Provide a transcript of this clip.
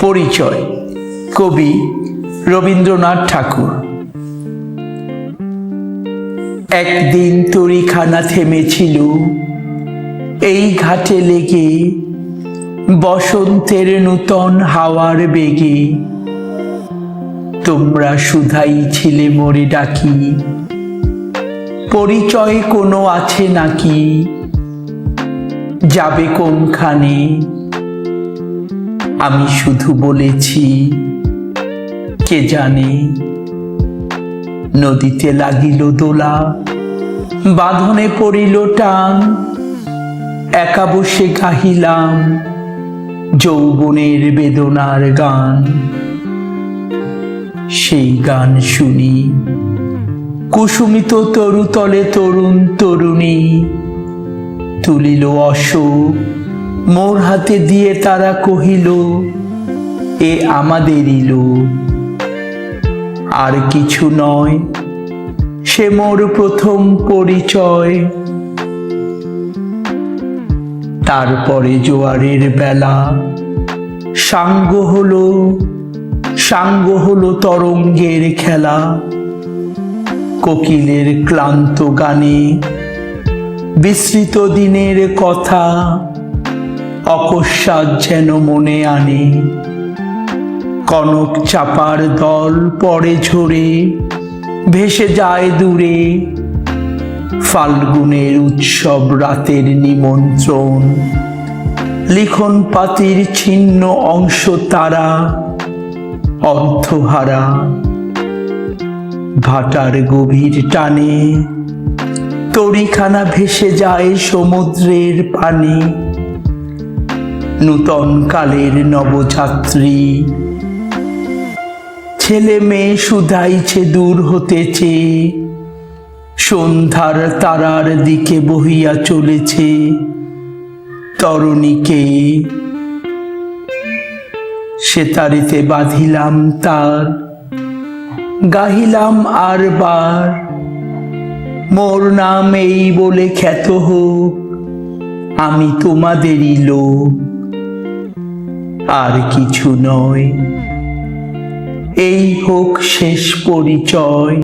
পরিচয়। কবি রবীন্দ্রনাথ ঠাকুর। একদিন তরিখানা থেমেছিল এই ঘাটে লেগে, বসন্তের নূতন হাওয়ার বেগে। তোমরা শুধাই ছিলে মোরে ডাকি, পরিচয় কোনো আছে নাকি? যাবে কোনখানে? আমি শুধু বলেছি কে জানে। নদীতে লাগিল দোলা, বাঁধনে পড়িল টান, একা বসে গাহিলাম যৌবনের বেদনার গান। সেই গান শুনি কুসুমিত তরুতলে তরুণ তরুণী তুলিল অশোক মোর হাতে দিয়ে, তারা কহিল এ আমাদেরই লোক। আর কিছু নয়, সে মোর প্রথম পরিচয়। তারপরে জোয়ারের বেলা সাঙ্গ হলো তরঙ্গের খেলা। কোকিলের ক্লান্ত গানে বিস্মৃত দিনের কথা অকস্মাৎ যেন মনে আনে। কনক চাপার দল পড়ে ঝরে, ভেসে যায় দূরে। ফাল্গুনের উৎসব রাতের নিমন্ত্রণ, লিখন পাতির ছিন্ন অংশ তারা অর্থহারা। ভাটার গভীর টানে তরিখানা ভেসে যায় সমুদ্রের পানে। নূতন কালের নবযাত্রী ছেলে মেয়ে শুধাইছে দূর হতেছে, সন্ধ্যার তারার দিকে বহিয়া চলেছে তরুণীকে। সেতারিতে বাঁধিলাম তার, গাহিলাম আর বার, মোর নাম এই বলে খ্যাত হোক, আমি তোমাদেরই লোক। আর কিছু নয়, এই হোক শেষ পরিচয়।